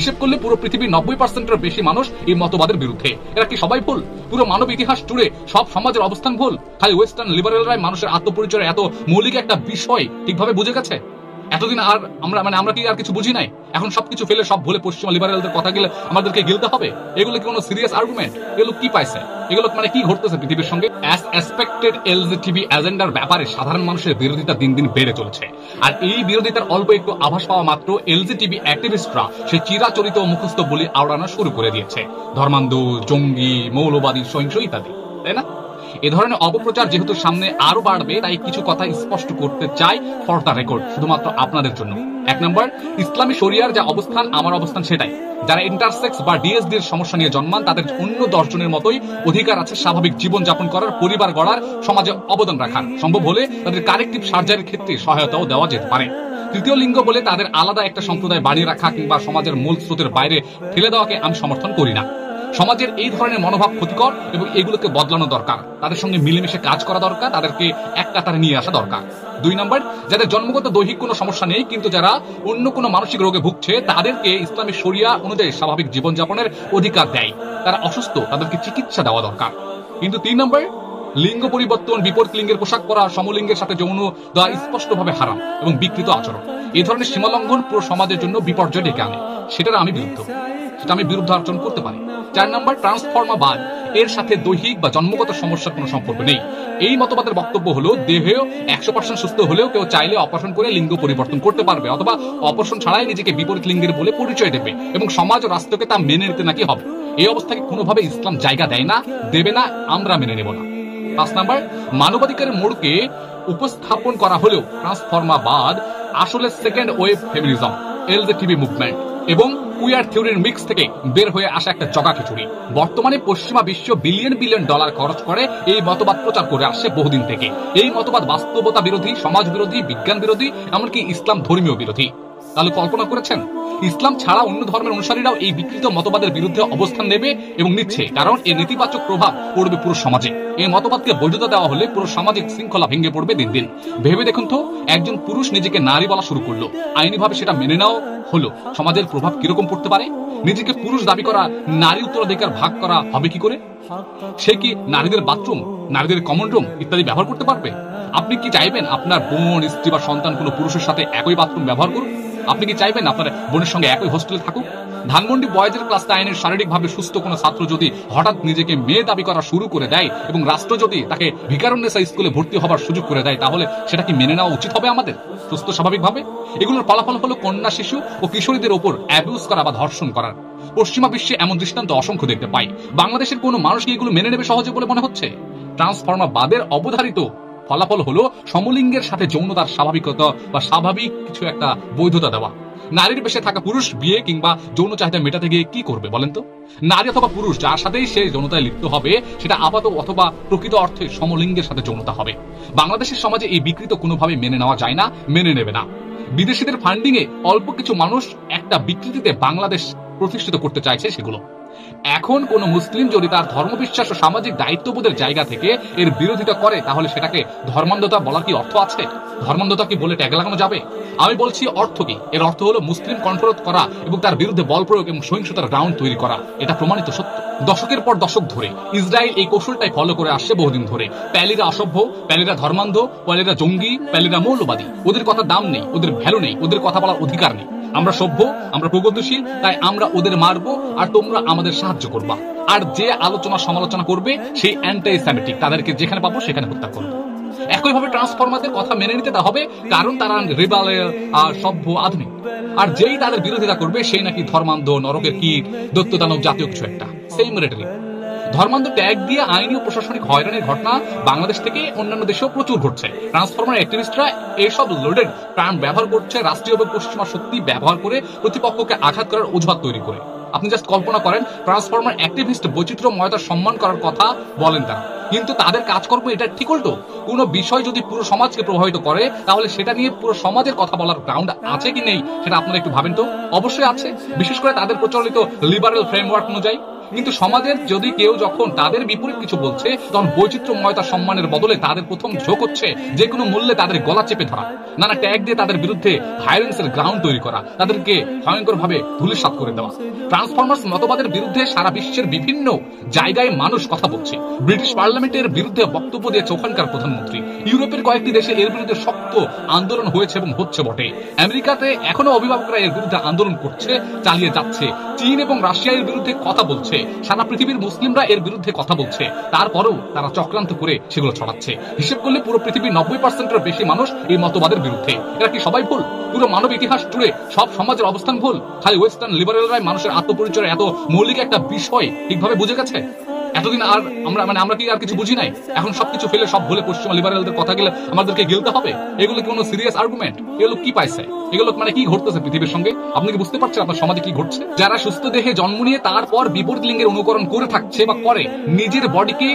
হিসেব করলে পুরো পৃথিবীর 90%-এর বেশি মানুষ এই মতবাদের বিরুদ্ধে। এরা কি সবাই ভুল? পুরো মানব ইতিহাস জুড়ে সব সমাজের অবস্থান ভুল? খালি ওয়েস্টার্ন লিবারেলরাই মানুষের আত্মপরিচয়ের এত মৌলিক একটা বিষয় ঠিকভাবে বুঝে গেছে? এতদিন আর আমরা কি আর কিছু বুঝি নাই? এখন সবকিছু ফেলে সব ভুলে পশ্চিমা লিবারেলদের কথা গেলে আমাদেরকে গিলতে হবে? এগুলো কি কোনো সিরিয়াস আর্গুমেন্ট? এগুলো কি পাইছে? এগুলো কি ঘটতেছে পৃথিবীর সঙ্গে? অ্যাজ এক্সপেক্টেড এলজিটিবি এজেন্ডার ব্যাপারে সাধারণ মানুষের বিরোধিতা দিন দিন বেড়ে চলেছে। আর এই বিরোধিতার অল্প একটু আভাস পাওয়া মাত্র এলজিটিবি অ্যাক্টিভিস্টরা সেই চিরাচরিত মুখস্থ বলি আওড়ানো শুরু করে দিয়েছে। ধর্মান্ধ, জঙ্গি, মৌলবাদী, সহিংস ইত্যাদি, তাই না? এ ধরনের অপপ্রচার যেহেতু সামনে আরো বাড়বে, তাই কিছু কথা স্পষ্ট করতে চাই ফর দ্য রেকর্ড, শুধুমাত্র আপনাদের জন্য। 1 নম্বর, ইসলামী শরিয়ার যা অবস্থান, আমার অবস্থান সেটাই। যারা ইন্টারসেক্স বা ডিএসডির সমস্যা নিয়ে জন্মান, তাদের অন্য 10 জনের মতোই অধিকার আছে স্বাভাবিক জীবন যাপন করার, পরিবার গড়ার, সমাজে অবদান রাখার। সম্ভব হলে তাদের কারেক্টিভ সার্জারির ক্ষেত্রে সহায়তাও দেওয়া যেতে পারে। তৃতীয় লিঙ্গ বলে তাদের আলাদা একটা সম্প্রদায় বানিয়ে রাখা কিংবা সমাজের মূল স্রোতের বাইরে ঠেলে দেওয়াকে আমি সমর্থন করি না। সমাজের এই ধরনের মনোভাব ক্ষতিকর এবং এগুলোকে বদলানো দরকার। তাদের সঙ্গে মিলেমিশে কাজ করা দরকার, তাদেরকে এক কাতারে নিয়ে আসা দরকার। 2 নম্বর, যাদের জন্মগত দৈহিক কোনো সমস্যা নেই কিন্তু যারা অন্য কোনো মানসিক রোগে ভুগছে, তাদেরকে ইসলামী শরিয়া অনুযায়ী স্বাভাবিক জীবনযাপনের অধিকার দেয়। তারা অসুস্থ, তাদেরকে চিকিৎসা দেওয়া দরকার। কিন্তু 3 নম্বর, লিঙ্গ পরিবর্তন, বিপরীত লিঙ্গের পোশাক পরা, সমলিঙ্গের সাথে যৌন দেওয়া স্পষ্টভাবে হারাম এবং বিকৃত আচরণ। এই ধরনের সীমালঙ্ঘন পুরো সমাজের জন্য বিপর্যয় ডেকে আনে। সেটার আমি বিরুদ্ধ, সেটা আমি বিরুদ্ধ আচরণ করতে পারি। 4 নম্বর, ট্রান্সফর্মাবাদ, এর সাথে দৈহিক বা জন্মগত সমস্যার কোনো সম্পর্ক নেই। এই মতবাদের বক্তব্য হলো দেহে 100% সুস্থ হলেও কেউ চাইলে অপারেশন করে লিঙ্গ পরিবর্তন করতে পারবে, অথবা অপারেশন ছাড়াই নিজেকে বিপরীত লিঙ্গের বলে পরিচয় দেবে এবং সমাজ ও রাষ্ট্রকে তা মেনে নিতে নাকি হবে। এই অবস্থাকে কোনোভাবে ইসলাম জায়গা দেয় না, দেবে না, আমরা মেনে নেব না। 5 নম্বর, মানবাধিকারের মোড়কে উপস্থাপন করা হলেও ট্রান্সফর্মাবাদ আসলে সেকেন্ড ওয়েভ ফেমিনিজম, এলজিটিবি মুভমেন্ট এবং কুয়ার থিওরির মিক্স থেকে বের হয়ে আসা একটা জগা খিচুড়ি। বর্তমানে পশ্চিমা বিশ্ব বিলিয়ন বিলিয়ন ডলার খরচ করে এই মতবাদ প্রচার করে আসছে বহুদিন থেকে। এই মতবাদ বাস্তবতা বিরোধী, সমাজ বিরোধী, বিজ্ঞান বিরোধী, এমনকি ইসলাম ধর্মীয় বিরোধী। তাহলে কল্পনা করেছেন, ইসলাম ছাড়া অন্য ধর্মের অনুসারীরাও এই বিকৃত মতবাদের বিরুদ্ধে অবস্থান নেবে এবং নিচ্ছে, কারণ এর নেতিবাচক প্রভাব পড়বে পুরো সমাজে। এই মতবাদকে বৈধতা দেওয়া হলে পুরো সামাজিক শৃঙ্খলা ভেঙে পড়বে দিন দিন। ভেবে দেখুন তো, একজন পুরুষ নিজেকে নারী বলা শুরু করলো, আইনিভাবে সেটা মেনে নেওয়া হলো, সমাজের প্রভাব কিরকম পড়তে পারে? নিজেকে পুরুষ দাবি করা নারী উত্তরাধিকার ভাগ করা হবে কি করে? সে কি নারীদের বাথরুম, নারীদের কমন রুম ইত্যাদি ব্যবহার করতে পারবে? আপনি কি চাইবেন আপনার বোন, স্ত্রী বা সন্তান কোনো পুরুষের সাথে একই বাথরুম ব্যবহার করুক? আপনি কি চাইবেন আপনার বোনের সঙ্গে একই হোস্টেলে থাকুক? ধানমন্ডি বয়েজের ক্লাস 9-এর শারীরিকভাবে সুস্থ কোনো ছাত্র যদি হঠাৎ নিজেকে মেয়ে দাবি করা শুরু করে দেয় এবং রাষ্ট্র যদি তাকে ভিকারুন্নেসা স্কুলে ভর্তি হবার সুযোগ করে দেয়, তাহলে সেটা কি মেনে নেওয়া উচিত হবে আমাদের সুস্থ স্বাভাবিকভাবে? এগুলোর ফলাফল হলো কন্যা, শিশু ও কিশোরীদের ওপর অ্যাবিউজ করা বা ধর্ষণ করার। পশ্চিমা বিশ্বে এমন দৃষ্টান্ত অসংখ্য দেখতে পাই। বাংলাদেশের কোনো মানুষ কি এগুলো মেনে নেবে সহজে বলে মনে হচ্ছে? ট্রান্সফর্মাবাদের অবধারিত ফলাফল হলো সমলিঙ্গের সাথে যৌনতার স্বাভাবিকতা বা স্বাভাবিক কিছু একটা বৈধতা দেওয়া। নারীর বেশে থাকা পুরুষ বিয়ে কিংবা যৌন চাহিদা মেটাতে গিয়ে কি করবে বলেন তো? নারী অথবা পুরুষ যার সাথেই সে যৌনতায় লিপ্ত হবে, সেটা আপাত অথবা প্রকৃত অর্থে সমলিঙ্গের সাথে যৌনতা হবে। বাংলাদেশের সমাজে এই বিকৃত কোনোভাবে মেনে নেওয়া যায় না, মেনে নেবে না। বিদেশিদের ফান্ডিং এ অল্প কিছু মানুষ একটা বিকৃতিতে বাংলাদেশ প্রতিষ্ঠিত করতে চাইছে সেগুলো। এখন কোন মুসলিম যদি তার ধর্মবিশ্বাস ও সামাজিক দায়িত্ববোধের জায়গা থেকে এর বিরোধিতা করে, তাহলে সেটাকে ধর্মান্ধতা বলার কি অর্থ আছে? ধর্মান্ধতা কি বলে ট্যাগ লাগানো যাবে? আমি বলছি অর্থ কি। এর অর্থ হলো মুসলিম কণ্ঠরোধ করা এবং তার বিরুদ্ধে বল প্রয়োগ এবং সহিংসতার গ্রাউন্ড তৈরি করা। এটা প্রমাণিত সত্য। দশকের পর দশক ধরে ইসরায়েল এই কৌশলটাই ফলো করে আসছে বহুদিন ধরে। প্যালিরা অসভ্য, প্যালিরা ধর্মান্ধ, প্যালিরা জঙ্গি, প্যালিরা মৌলবাদী। ওদের কথা দাম নেই, ওদের ভ্যালু নেই, ওদের কথা বলার অধিকার নেই। আমরা সভ্য, আমরা প্রগতিশীল, তাই আমরা ওদের মারবো আর তোমরা আমাদের সাহায্য করবা। আর যে আলোচনা সমালোচনা করবে সেই অ্যান্টি সেমিটিক, তাদেরকে যেখানে পাবো সেখানে হত্যা করবো। একইভাবে ট্রান্সফর্মারদের কথা মেনে নিতে হবে, কারণ তারা রিবালের সভ্য, আধুনিক। আর যেই তাদের বিরোধিতা করবে সেই নাকি ধর্মান্ধ, নরকের কীট, দৈত্যদানব জাতীয় কিছু একটা। Same rhetoric. ধর্মান্ধ ট্যাগ দিয়ে আইনি ও প্রশাসনিক হয়রানির ঘটনা বাংলাদেশ থেকে অন্যান্য দেশেও প্রচুর ঘটছে। ট্রান্সফর্মার অ্যাক্টিভিস্টরা এইসব লোডেড টার্ম ব্যবহার করছে রাষ্ট্রীয় এবং পশ্চিমা শক্তি ব্যবহার করে প্রতিপক্ষকে আঘাত করার অজুহাত তৈরি করে। আপনি জাস্ট কল্পনা করেন, ট্রান্সফর্মার অ্যাক্টিভিস্ট বৈচিত্র্যময়তার সম্মান করার কথা বলেন তারা, কিন্তু তাদের কাজকর্ম এটা ঠিক উল্টো। কোনো বিষয় যদি পুরো সমাজকে প্রভাবিত করে, তাহলে সেটা নিয়ে পুরো সমাজের কথা বলার গ্রাউন্ড আছে কি নেই সেটা আপনারা একটু ভাবেন তো। অবশ্যই আছে, বিশেষ করে তাদের প্রচলিত লিবারেল ফ্রেমওয়ার্ক অনুযায়ী। কিন্তু সমাজের যদি কেউ যখন তাদের বিপরীত কিছু বলছে, তখন বৈচিত্র্যময়তা সম্মানের বদলে তাদের প্রথম ঝোঁক হচ্ছে যে কোনো মূল্যে তাদের গলা চেপে ধরা, নানা ট্যাগ দিয়ে তাদের বিরুদ্ধে ভায়োলেন্সের গ্রাউন্ড তৈরি করা, তাদেরকে ভয়ঙ্করভাবে ধূলিসাৎ করে দেওয়া। ট্রান্সফরমার্স মতবাদের বিরুদ্ধে সারা বিশ্বের বিভিন্ন জায়গায় মানুষ কথা বলছে। ব্রিটিশ পার্লামেন্টের বিরুদ্ধে বক্তব্য দিয়েছে ওখানকার প্রধানমন্ত্রী। ইউরোপের কয়েকটি দেশে এর বিরুদ্ধে শক্ত আন্দোলন হয়েছে এবং হচ্ছে বটে। আমেরিকাতে এখনো অভিভাবকরা এর বিরুদ্ধে আন্দোলন করছে, চালিয়ে যাচ্ছে। চীন এবং রাশিয়া এর বিরুদ্ধে কথা বলছে। সারা পৃথিবীর মুসলিমরা এর বিরুদ্ধে কথা বলছে। তারপরেও তারা চক্রান্ত করে সেগুলো ছড়াচ্ছে। হিসেব করলে পুরো পৃথিবীর 90%-এর বেশি মানুষ এই মতবাদের বিরুদ্ধে। এরা কি সবাই ভুল? পুরো মানব ইতিহাস জুড়ে সব সমাজের অবস্থান ভুল? খালি ওয়েস্টার্ন লিবারেলরাই মানুষের আত্মপরিচয়ের এত মৌলিক একটা বিষয় ঠিকভাবে বুঝে গেছে? এতদিন আর আমরা কি আর কিছু বুঝি নাই? এখন সবকিছু ফেলে সব ভুলে পশ্চিমা লিবারেলদের কথা গেলে আমাদেরকে গিলতে হবে? এগুলো কি কোনো সিরিয়াস আর্গুমেন্ট? এগুলো কি পাইছে? এগুলো কি ঘটতেছে পৃথিবীর সঙ্গে? আপনি কি বুঝতে পারছেন আপনার সমাজে কি ঘটছে? যারা সুস্থ দেহে জন্ম নিয়ে তারপর বিপরীত লিঙ্গের অনুকরণ করে থাকছে বা করে, নিজের বডিকে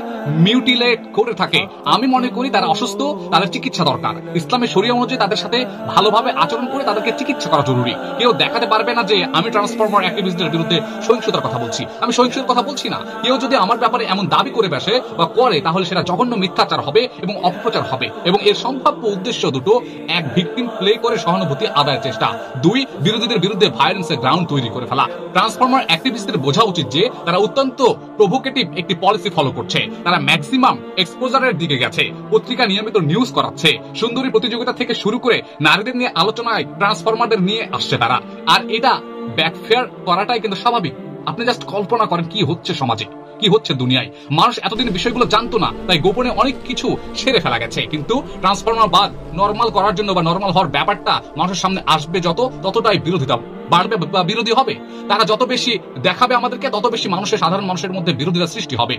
মিউটিলেট করে থাকে, আমি মনে করি তারা অসুস্থ, তাদের চিকিৎসা দরকার। ইসলামের শরিয়া অনুযায়ী তাদের সাথে ভালোভাবে আচরণ করে তাদেরকে চিকিৎসা করা জরুরি। কেউ দেখাতে পারবে না যে আমি ট্রান্সফরমার অ্যাক্টিভিস্টদের বিরুদ্ধে সহিংসতার কথা বলছি। আমি সহিংসতার কথা বলছি না। কেউ যদি আমার ব্যাপারে এমন দাবি করে বসে বা করে, তাহলে সেটা জঘন্য মিথ্যাচার হবে এবং অপপ্রচার হবে। এবং এর সম্ভাব্য উদ্দেশ্য দুটো: এক, ভিকটিম প্লে করে সহানুভূতি আদায়ের চেষ্টা; দুই, বিরোধীদের বিরুদ্ধে ভায়োলেন্সের গ্রাউন্ড তৈরি করে ফেলা। ট্রান্সফরমার অ্যাক্টিভিস্টদের বোঝা উচিত যে তারা অত্যন্ত প্রভোকেটিভ একটি পলিসি ফলো করছে। তারা ম্যাক্সিমাম এক্সপোজারের দিকে গেছে। পত্রিকা নিয়মিত নিউজ করাচ্ছে। সুন্দরী প্রতিযোগিতা থেকে শুরু করে নারীদের নিয়ে আলোচনায় ট্রান্সফরমারদের নিয়ে আসছে তারা। আর এটা ব্যাকফেয়ার করাটাই কিন্তু স্বাভাবিক। আপনি জাস্ট কল্পনা করেন কি হচ্ছে সমাজে, কি হচ্ছে দুনিয়ায়। মানুষ এতদিন বিষয়গুলো জানতো না, তাই গোপনে অনেক কিছু সেরে ফেলা গেছে। কিন্তু ট্রান্সফরমার বাদ নরমাল করার জন্য বা নরমাল হওয়ার ব্যাপারটা মানুষের সামনে আসবে ততটাই বিরোধিতা বাড়বে বা বিরোধী হবে। তারা যত বেশি দেখাবে আমাদেরকে, তত বেশি সাধারণ মানুষের মধ্যে বিরোধিতা সৃষ্টি হবে।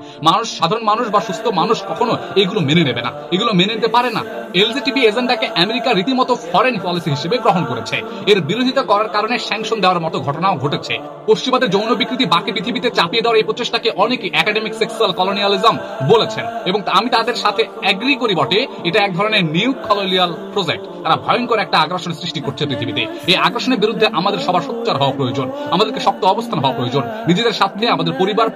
সাধারণ মানুষ বা সুস্থ মানুষ কখনো এগুলো মেনে নেবে না, এগুলো মেনে নিতে পারে না। এলজিটিবি এজেন্ডাকে আমেরিকা রীতিমতো ফরেন পলিসি হিসেবে গ্রহণ করেছে। এর বিরোধিতা করার কারণে স্যাংশন দেওয়ার মতো ঘটনাও ঘটেছে। পশ্চিমাদের যৌন বিকৃতি বাকি পৃথিবীতে চাপিয়ে দেওয়ার এই প্রচেষ্টাকে অনেকে একাডেমিক সেক্সুয়াল কলোনিয়ালিজম বলেছেন, এবং আমি তাদের সাথে এগ্রি করি বটে। এটা এক ধরনের নিউ কলোনিয়াল প্রজেক্ট। তারা ভয়ঙ্কর একটা আগ্রাসনের সৃষ্টি করছে পৃথিবীতে। এই আগ্রাসনের বিরুদ্ধে আমাদের সবার সোচ্চার হওয়া প্রয়োজন। আমাদেরকে শক্ত অবস্থান হওয়া প্রয়োজন। নিজেদের সাথে আমাদের পরিবার,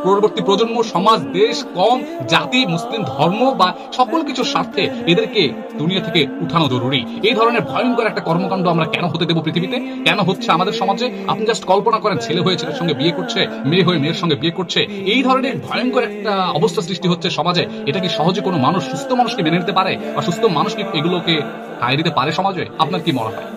পরবর্তী প্রজন্ম, সমাজ, দেশ, কম, জাতি, মুসলিম ধর্ম বা সকল কিছুর স্বার্থে এদেরকে দুনিয়া থেকে উঠানো জরুরি। এই ধরনের ভয়ঙ্কর একটা কর্মকাণ্ড আমরা কেন হতে দেব পৃথিবীতে? কেন হচ্ছে আমাদের সমাজে? আপনি জাস্ট কল্পনা করেন, ছেলে হয়ে ছেলের সঙ্গে বিয়ে করছে, মেয়ে হয়ে মেয়ের সঙ্গে বিয়ে করছে। এই ধরনের ভয়ঙ্কর একটা অবস্থা সৃষ্টি হচ্ছে সমাজে। এটা কি সহজে কোনো মানুষ, সুস্থ মানুষকে মেনে নিতে পারে? বা সুস্থ মানুষ কি এগুলোকে হারিয়ে দিতে পারে সমাজে? আপনার কি মনে হয়?